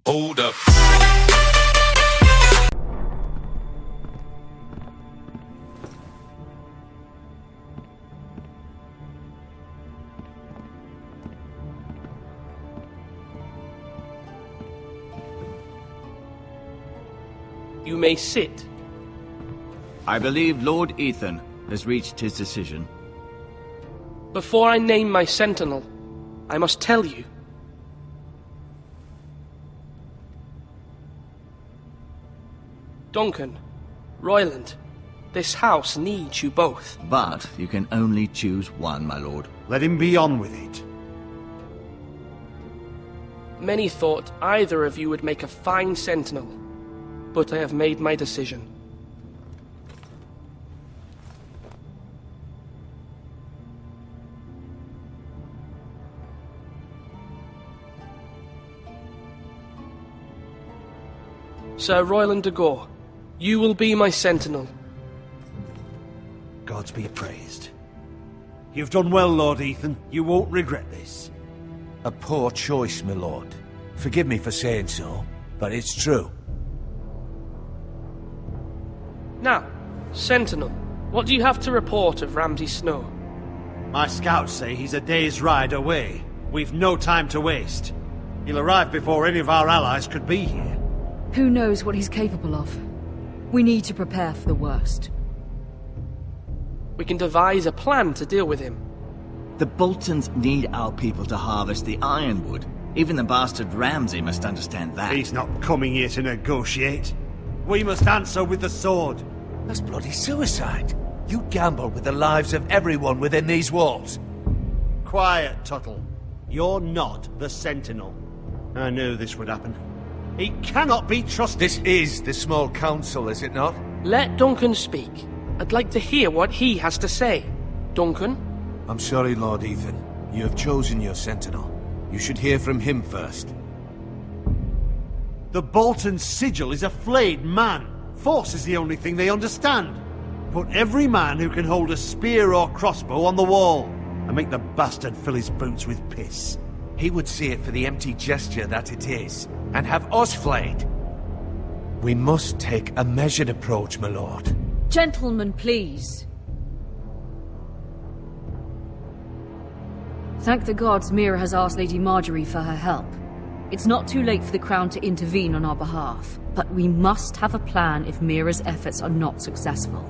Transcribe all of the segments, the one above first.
Hold up. You may sit. I believe Lord Ethan has reached his decision. Before I name my sentinel, I must tell you. Duncan, Royland, this house needs you both. But you can only choose one, my lord. Let him be on with it. Many thought either of you would make a fine sentinel, but I have made my decision. Sir Royland de Gore, you will be my sentinel. Gods be praised. You've done well, Lord Ethan. You won't regret this. A poor choice, my lord. Forgive me for saying so, but it's true. Now, sentinel, what do you have to report of Ramsay Snow? My scouts say he's a day's ride away. We've no time to waste. He'll arrive before any of our allies could be here. Who knows what he's capable of? We need to prepare for the worst. We can devise a plan to deal with him. The Boltons need our people to harvest the ironwood. Even the bastard Ramsay must understand that. He's not coming here to negotiate. We must answer with the sword. That's bloody suicide. You gamble with the lives of everyone within these walls. Quiet, Tuttle. You're not the Sentinel. I knew this would happen. He cannot be trusted. This is the small council, is it not? Let Duncan speak. I'd like to hear what he has to say. Duncan? I'm sorry, Lord Ethan. You have chosen your sentinel. You should hear from him first. The Bolton sigil is a flayed man. Force is the only thing they understand. Put every man who can hold a spear or crossbow on the wall, and make the bastard fill his boots with piss. He would see it for the empty gesture that it is, and have us flayed. We must take a measured approach, my lord. Gentlemen, please. Thank the gods Mira has asked Lady Marjorie for her help. It's not too late for the Crown to intervene on our behalf, but we must have a plan if Mira's efforts are not successful.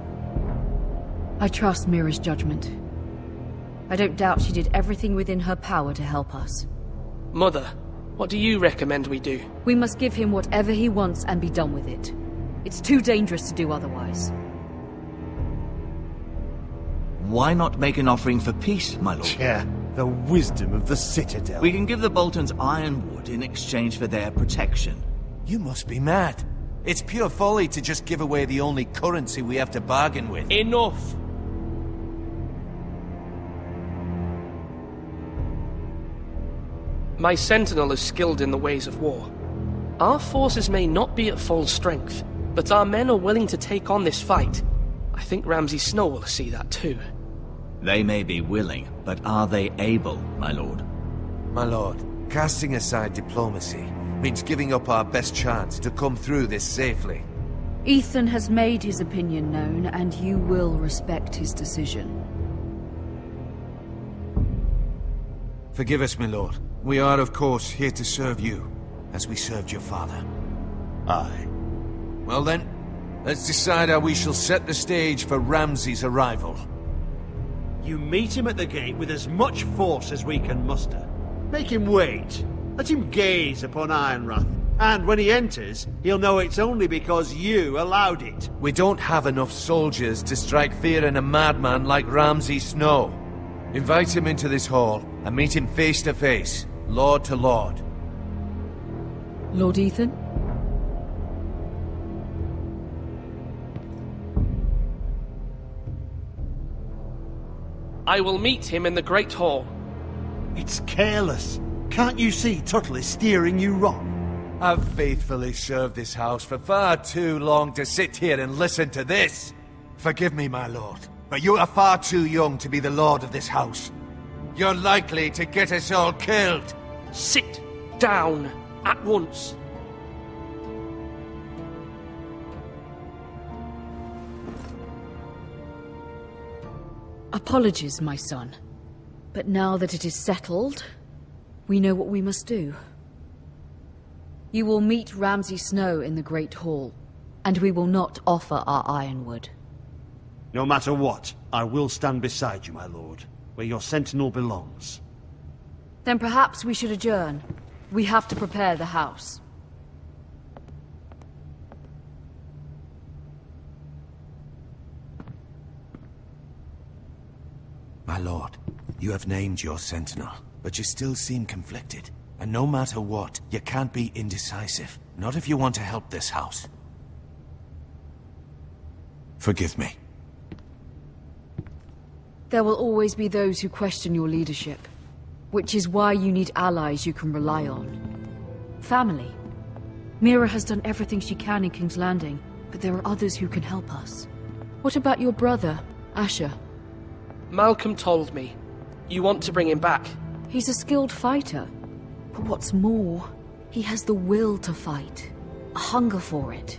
I trust Mira's judgment. I don't doubt she did everything within her power to help us. Mother, what do you recommend we do? We must give him whatever he wants and be done with it. It's too dangerous to do otherwise. Why not make an offering for peace, my lord? Yeah, the wisdom of the Citadel. We can give the Boltons ironwood in exchange for their protection. You must be mad. It's pure folly to just give away the only currency we have to bargain with. Enough! My sentinel is skilled in the ways of war. Our forces may not be at full strength, but our men are willing to take on this fight. I think Ramsay Snow will see that too. They may be willing, but are they able, my lord? My lord, casting aside diplomacy means giving up our best chance to come through this safely. Ethan has made his opinion known, and you will respect his decision. Forgive us, my lord. We are, of course, here to serve you, as we served your father. Aye. Well then, let's decide how we shall set the stage for Ramsay's arrival. You meet him at the gate with as much force as we can muster. Make him wait. Let him gaze upon Ironrath. And when he enters, he'll know it's only because you allowed it. We don't have enough soldiers to strike fear in a madman like Ramsay Snow. Invite him into this hall and meet him face to face, lord to lord. Lord Ethan? I will meet him in the Great Hall. It's careless. Can't you see Tuttle is steering you wrong? I've faithfully served this house for far too long to sit here and listen to this. Forgive me, my lord, but you are far too young to be the lord of this house. You're likely to get us all killed. Sit down at once. Apologies, my son. But now that it is settled, we know what we must do. You will meet Ramsay Snow in the Great Hall, and we will not offer our ironwood. No matter what, I will stand beside you, my lord, where your sentinel belongs. Then perhaps we should adjourn. We have to prepare the house. My lord, you have named your sentinel, but you still seem conflicted. And no matter what, you can't be indecisive. Not if you want to help this house. Forgive me. There will always be those who question your leadership, which is why you need allies you can rely on. Family. Mira has done everything she can in King's Landing, but there are others who can help us. What about your brother, Asher? Malcolm told me. You want to bring him back? He's a skilled fighter. But what's more, he has the will to fight. A hunger for it.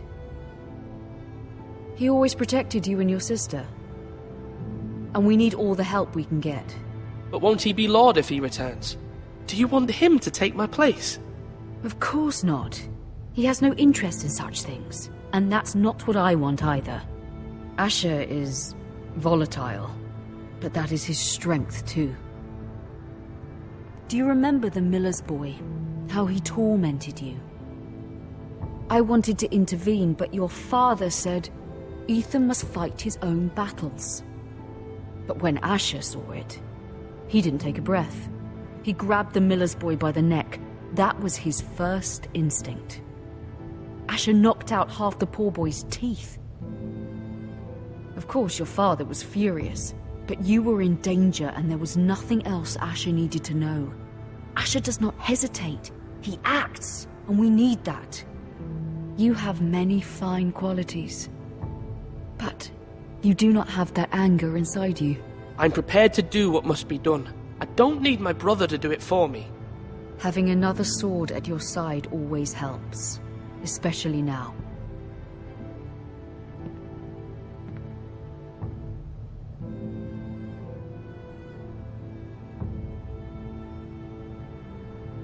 He always protected you and your sister. And we need all the help we can get. But won't he be Lord if he returns? Do you want him to take my place? Of course not. He has no interest in such things. And that's not what I want either. Asher is volatile. But that is his strength too. Do you remember the miller's boy? How he tormented you? I wanted to intervene, but your father said Ethan must fight his own battles. But when Asher saw it, he didn't take a breath. He grabbed the miller's boy by the neck. That was his first instinct. Asher knocked out half the poor boy's teeth. Of course, your father was furious. But you were in danger, and there was nothing else Asher needed to know. Asher does not hesitate. He acts, and we need that. You have many fine qualities. But you do not have that anger inside you. I'm prepared to do what must be done. I don't need my brother to do it for me. Having another sword at your side always helps. Especially now.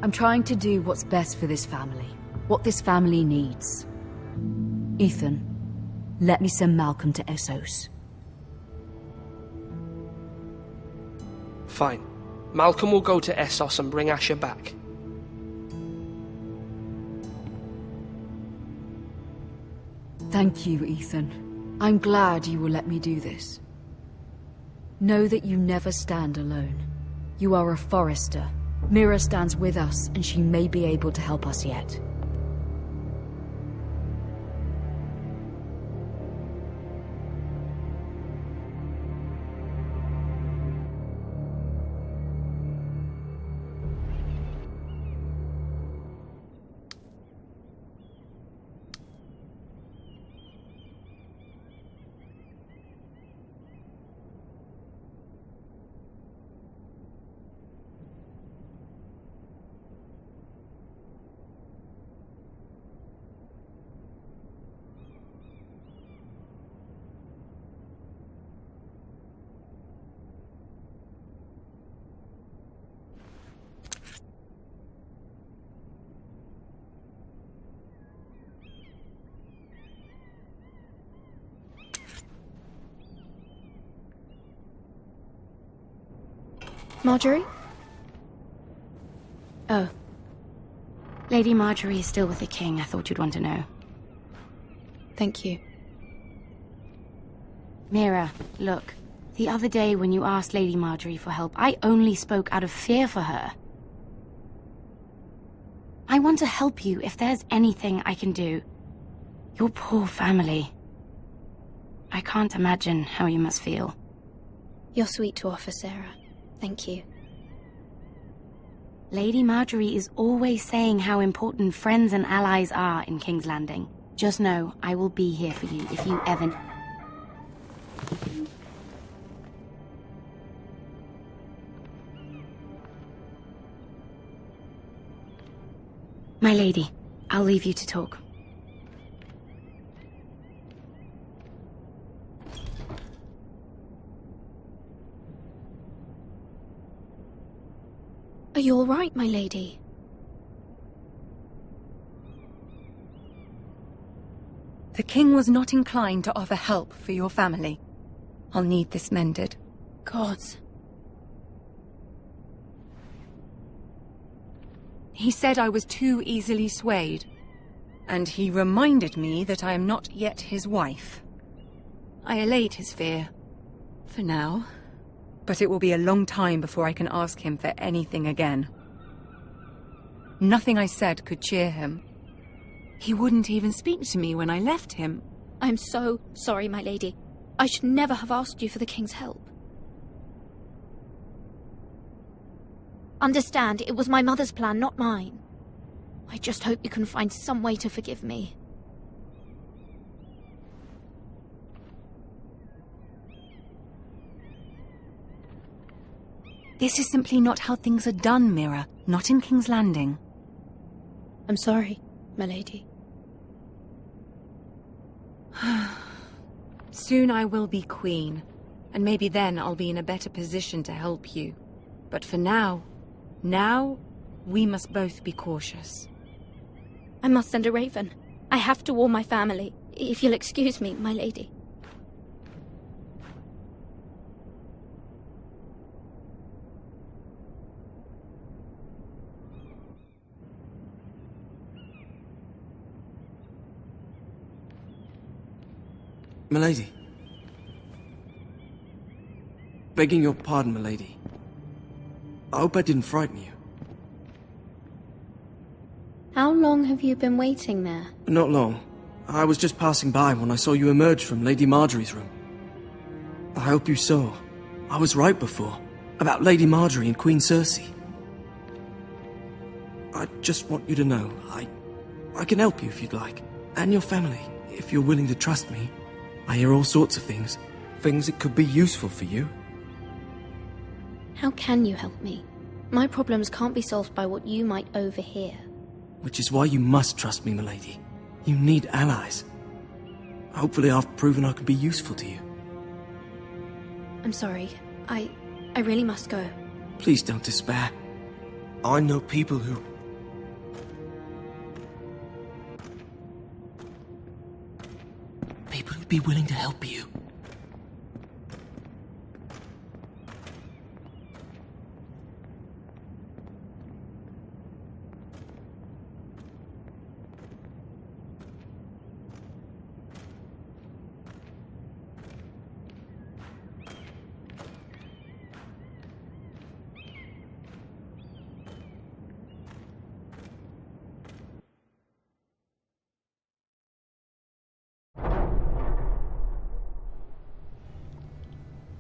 I'm trying to do what's best for this family. What this family needs. Ethan, let me send Malcolm to Essos. Fine. Malcolm will go to Essos and bring Asher back. Thank you, Ethan. I'm glad you will let me do this. Know that you never stand alone. You are a forester. Mira stands with us, and she may be able to help us yet. Marjorie? Oh. Lady Marjorie is still with the king. I thought you'd want to know. Thank you. Mira, look. The other day when you asked Lady Marjorie for help, I only spoke out of fear for her. I want to help you if there's anything I can do. Your poor family. I can't imagine how you must feel. You're sweet to offer, Sarah. Thank you. Lady Marjorie is always saying how important friends and allies are in King's Landing. Just know, I will be here for you if you ever... My lady, I'll leave you to talk. Are you all right, my lady? The king was not inclined to offer help for your family. I'll need this mended. Gods. He said I was too easily swayed. And he reminded me that I am not yet his wife. I allayed his fear. For now. But it will be a long time before I can ask him for anything again. Nothing I said could cheer him. He wouldn't even speak to me when I left him. I'm so sorry, my lady. I should never have asked you for the king's help. Understand, it was my mother's plan, not mine. I just hope you can find some way to forgive me. This is simply not how things are done, Mira. Not in King's Landing. I'm sorry, my lady. Soon I will be queen, and maybe then I'll be in a better position to help you. But for now, we must both be cautious. I must send a raven. I have to warn my family. If you'll excuse me, my lady. Milady. Begging your pardon, milady. I hope I didn't frighten you. How long have you been waiting there? Not long. I was just passing by when I saw you emerge from Lady Marjorie's room. I hope you saw. I was right before. About Lady Marjorie and Queen Cersei. I just want you to know, I can help you if you'd like. And your family, if you're willing to trust me. I hear all sorts of things. Things that could be useful for you. How can you help me? My problems can't be solved by what you might overhear. Which is why you must trust me, milady. You need allies. Hopefully I've proven I can be useful to you. I'm sorry. I really must go. Please don't despair. I know people who... People who'd be willing to help you.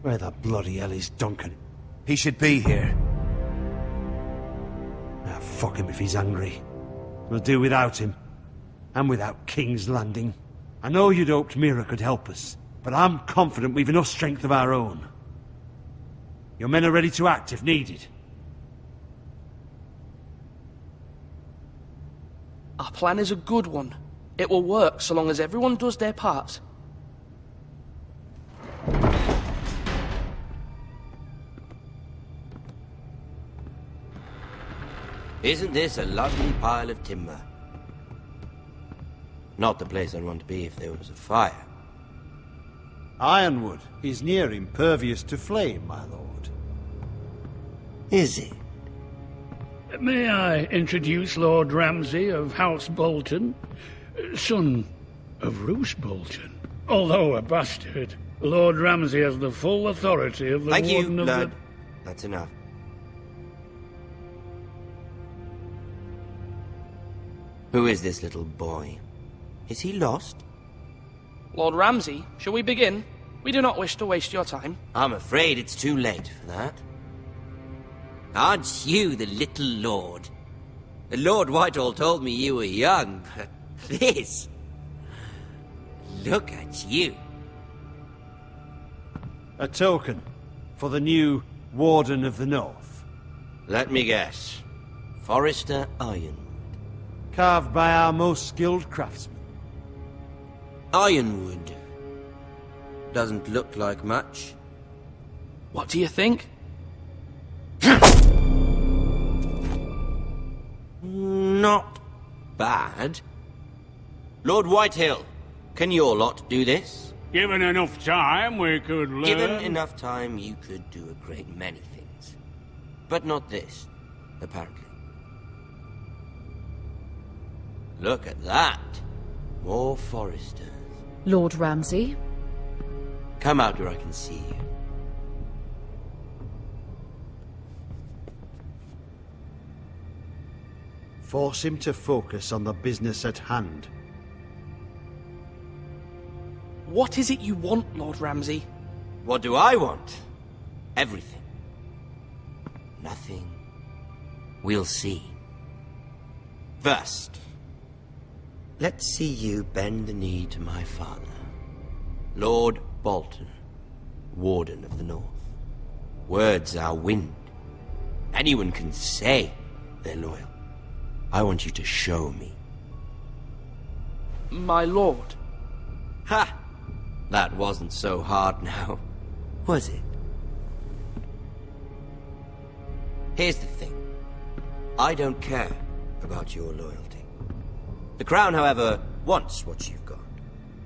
Where the bloody hell is Duncan? He should be here. Ah, fuck him if he's angry. We'll do without him. And without King's Landing. I know you'd hoped Mira could help us, but I'm confident we've enough strength of our own. Your men are ready to act if needed. Our plan is a good one. It will work so long as everyone does their part. Isn't this a lovely pile of timber? Not the place I'd want to be if there was a fire. Ironwood is near impervious to flame, my lord. Is it? May I introduce Lord Ramsay of House Bolton, son of Roose Bolton. Although a bastard, Lord Ramsay has the full authority of the Thank you, Warden of Lord. the... That's enough. Who is this little boy? Is he lost? Lord Ramsay, shall we begin? We do not wish to waste your time. I'm afraid it's too late for that. Aren't you the little lord? The Lord Whitehall told me you were young, but this... Look at you. A token for the new Warden of the North. Let me guess. Forrester Ironwood. Carved by our most skilled craftsmen. Ironwood. Doesn't look like much. What do you think? not bad. Lord Whitehill, can your lot do this? Given enough time, we could learn... Given enough time, you could do a great many things. But not this, apparently. Look at that. More foresters. Lord Ramsay? Come out where I can see you. Force him to focus on the business at hand. What is it you want, Lord Ramsay? What do I want? Everything. Nothing. We'll see. First, let's see you bend the knee to my father, Lord Bolton, Warden of the North. Words are wind. Anyone can say they're loyal. I want you to show me. My lord. Ha! That wasn't so hard now, was it? Here's the thing. I don't care about your loyalty. The Crown, however, wants what you've got.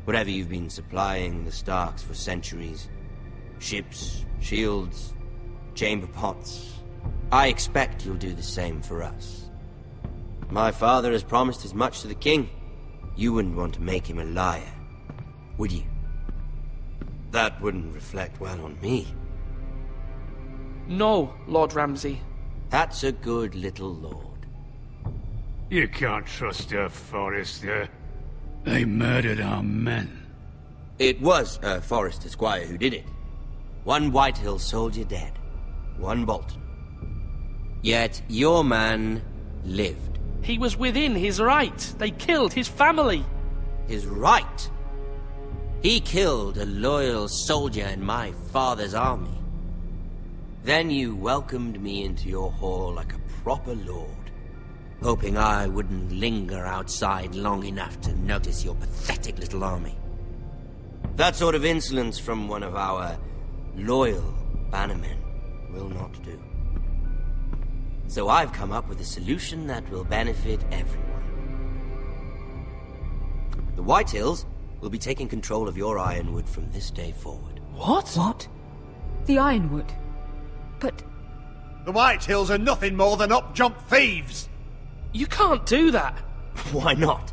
Whatever you've been supplying the Starks for centuries. Ships, shields, chamber pots. I expect you'll do the same for us. My father has promised as much to the king. You wouldn't want to make him a liar, would you? That wouldn't reflect well on me. No, Lord Ramsay. That's a good little lord. You can't trust a Forester. They murdered our men. It was a Forester squire who did it. One Whitehill soldier dead. One Bolton. Yet your man lived. He was within his right. They killed his family. His right? He killed a loyal soldier in my father's army. Then you welcomed me into your hall like a proper lord, hoping I wouldn't linger outside long enough to notice your pathetic little army. That sort of insolence from one of our loyal bannermen will not do. So I've come up with a solution that will benefit everyone. The Whitehills will be taking control of your ironwood from this day forward. What? What? The ironwood? But... The Whitehills are nothing more than up-jump thieves! You can't do that. Why not?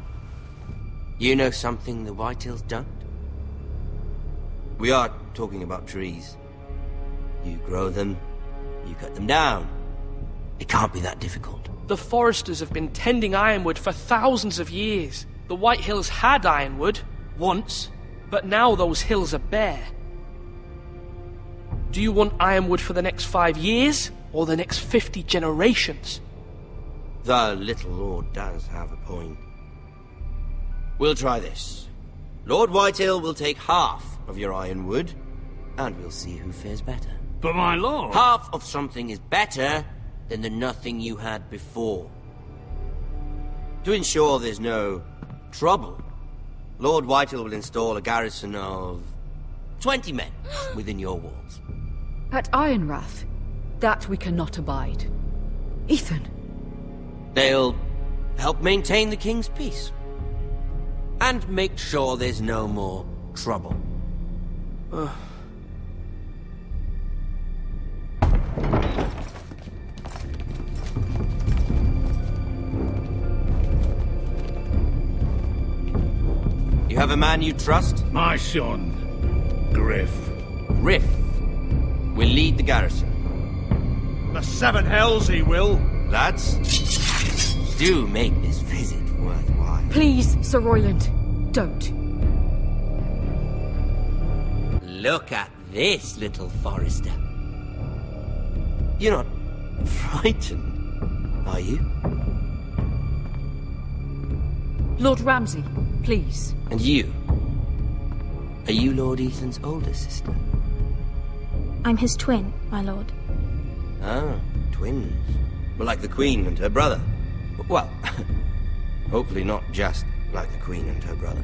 You know something the Whitehills don't? We are talking about trees. You grow them, you cut them down. It can't be that difficult. The Foresters have been tending ironwood for thousands of years. The Whitehills had ironwood, once, but now those hills are bare. Do you want ironwood for the next 5 years, or the next 50 generations? The little lord does have a point. We'll try this. Lord Whitehill will take half of your ironwood, and we'll see who fares better. But my lord... Half of something is better than the nothing you had before. To ensure there's no trouble, Lord Whitehill will install a garrison of 20 men within your walls. At Ironrath? That we cannot abide. Ethan. They'll help maintain the king's peace. And make sure there's no more trouble. You have a man you trust? My son, Griff. Griff will lead the garrison. The seven hells he will! Lads, do make this visit worthwhile. Please, Sir Royland, don't. Look at this, little Forester. You're not frightened, are you? Lord Ramsay, please. And you? Are you Lord Ethan's older sister? I'm his twin, my lord. Ah, twins. Well, like the Queen and her brother. Well, hopefully not just like the Queen and her brother.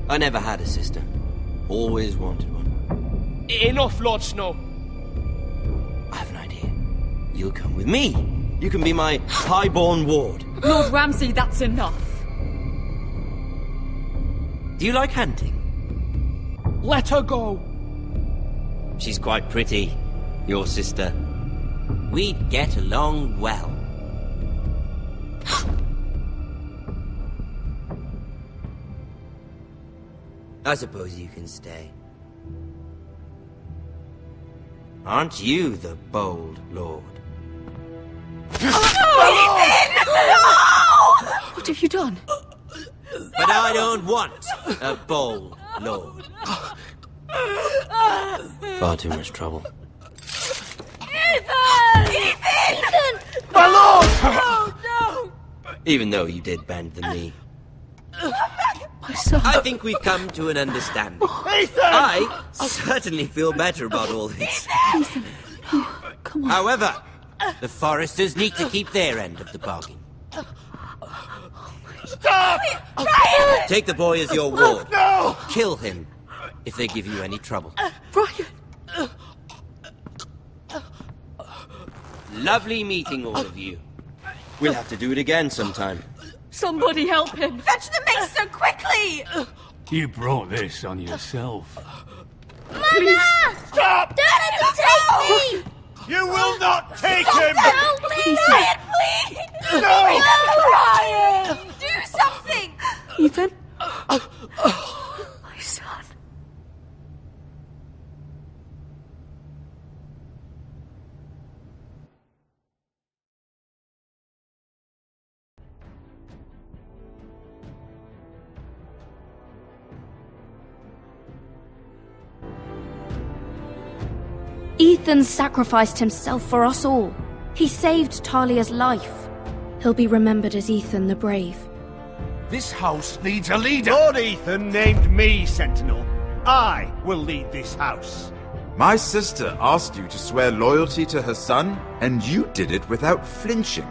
I never had a sister. Always wanted one. Enough, Lord Snow. I have an idea. you'll come with me. You can be my highborn ward. Lord Ramsay, that's enough. Do you like hunting? Let her go. She's quite pretty, your sister. We'd get along well. I suppose you can stay. Aren't you the bold lord? What have you done? But I don't want a bold lord. Far too much trouble. Ethan! My lord! Oh, no! Even though you did bend the knee. My son. I think we've come to an understanding. Ethan! I certainly feel better about all this. Ethan, no, come on. However, the Foresters need to keep their end of the bargain. Stop! Ryan! Take the boy as your ward. No! Kill him if they give you any trouble. Ryan! Lovely meeting all of you. We'll have to do it again sometime. Somebody help him! Fetch the mace so quickly! You brought this on yourself. Mama! Stop! Don't let him take me! You will not take him! Help me! Ryan, please! No! Ryan! Do something! Ethan? My son. Ethan sacrificed himself for us all. He saved Talia's life. He'll be remembered as Ethan the Brave. This house needs a leader. Lord Ethan named me Sentinel. I will lead this house. My sister asked you to swear loyalty to her son, and you did it without flinching.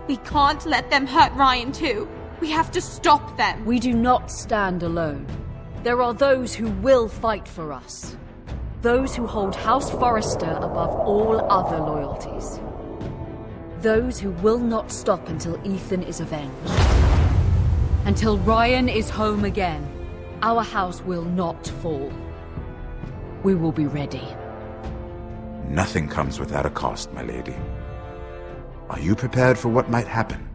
We can't let them hurt Ryan too. We have to stop them. We do not stand alone. There are those who will fight for us. Those who hold House Forrester above all other loyalties. Those who will not stop until Ethan is avenged. Until Ryan is home again, our house will not fall. We will be ready. Nothing comes without a cost, my lady. Are you prepared for what might happen?